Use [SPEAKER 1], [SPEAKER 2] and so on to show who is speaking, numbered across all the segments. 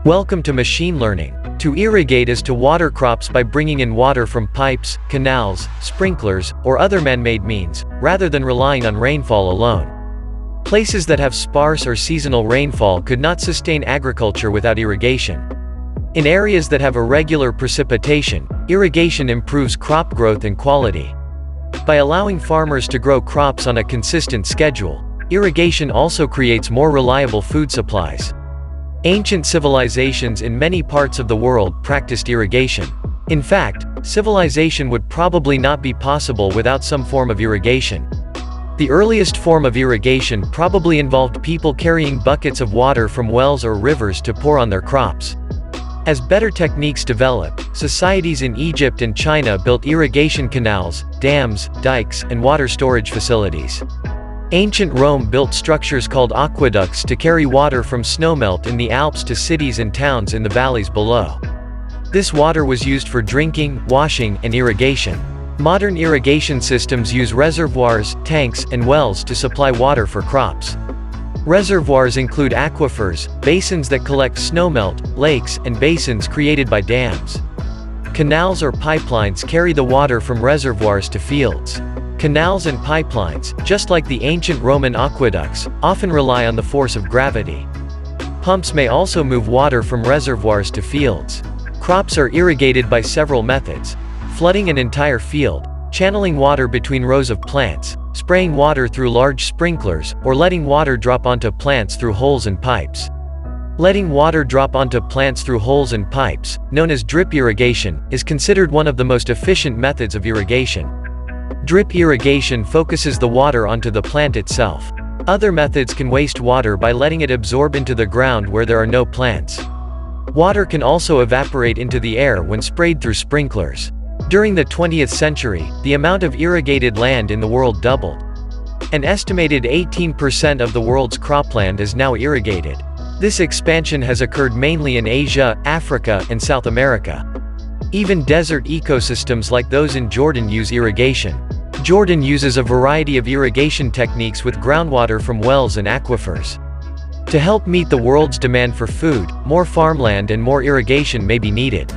[SPEAKER 1] Welcome to machine learning. To irrigate is to water crops by bringing in water from pipes, canals, sprinklers, or other man-made means, rather than relying on rainfall alone. Places that have sparse or seasonal rainfall could not sustain agriculture without irrigation. In areas that have irregular precipitation, irrigation improves crop growth and quality. By allowing farmers to grow crops on a consistent schedule, irrigation also creates more reliable food supplies. Ancient civilizations in many parts of the world practiced irrigation. In fact, civilization would probably not be possible without some form of irrigation. The earliest form of irrigation probably involved people carrying buckets of water from wells or rivers to pour on their crops. As better techniques developed, societies in Egypt and China built irrigation canals, dams, dikes, and water storage facilities. Ancient Rome built structures called aqueducts to carry water from snowmelt in the Alps to cities and towns in the valleys below. This water was used for drinking, washing, and irrigation. Modern irrigation systems use reservoirs, tanks, and wells to supply water for crops. Reservoirs include aquifers, basins that collect snowmelt, lakes, and basins created by dams. Canals or pipelines carry the water from reservoirs to fields. Canals and pipelines, just like the ancient Roman aqueducts, often rely on the force of gravity. Pumps may also move water from reservoirs to fields. Crops are irrigated by several methods: flooding an entire field, channeling water between rows of plants, spraying water through large sprinklers, or letting water drop onto plants through holes and pipes. Letting water drop onto plants through holes and pipes, known as drip irrigation, is considered one of the most efficient methods of irrigation. Drip irrigation focuses the water onto the plant itself. Other methods can waste water by letting it absorb into the ground where there are no plants. Water can also evaporate into the air when sprayed through sprinklers. During the 20th century, the amount of irrigated land in the world doubled. An estimated 18% of the world's cropland is now irrigated. This expansion has occurred mainly in Asia, Africa, and South America. Even desert ecosystems like those in Jordan use irrigation. Jordan uses a variety of irrigation techniques with groundwater from wells and aquifers. To help meet the world's demand for food, more farmland and more irrigation may be needed.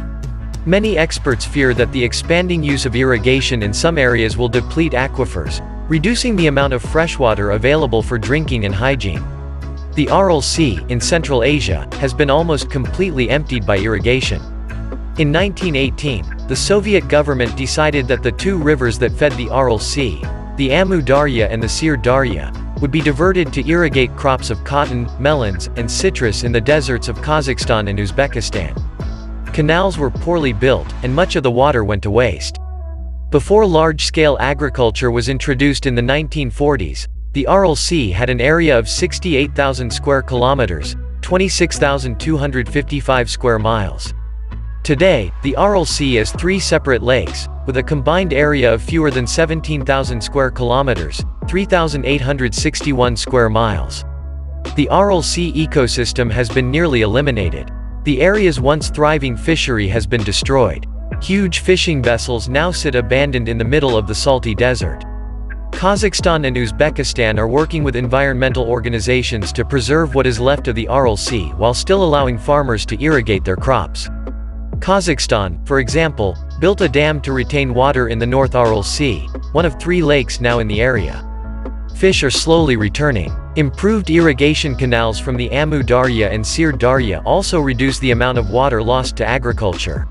[SPEAKER 1] Many experts fear that the expanding use of irrigation in some areas will deplete aquifers, reducing the amount of freshwater available for drinking and hygiene. The Aral Sea, in Central Asia, has been almost completely emptied by irrigation. In 1918, the Soviet government decided that the two rivers that fed the Aral Sea, the Amu Darya and the Syr Darya, would be diverted to irrigate crops of cotton, melons, and citrus in the deserts of Kazakhstan and Uzbekistan. Canals were poorly built, and much of the water went to waste. Before large-scale agriculture was introduced in the 1940s, the Aral Sea had an area of 68,000 square kilometers, 26,255 square miles. Today, the Aral Sea has three separate lakes, with a combined area of fewer than 17,000 square kilometers, 3,861 square miles. The Aral Sea ecosystem has been nearly eliminated. The area's once thriving fishery has been destroyed. Huge fishing vessels now sit abandoned in the middle of the salty desert. Kazakhstan and Uzbekistan are working with environmental organizations to preserve what is left of the Aral Sea while still allowing farmers to irrigate their crops. Kazakhstan, for example, built a dam to retain water in the North Aral Sea, one of three lakes now in the area. Fish are slowly returning. Improved irrigation canals from the Amu Darya and Syr Darya also reduce the amount of water lost to agriculture.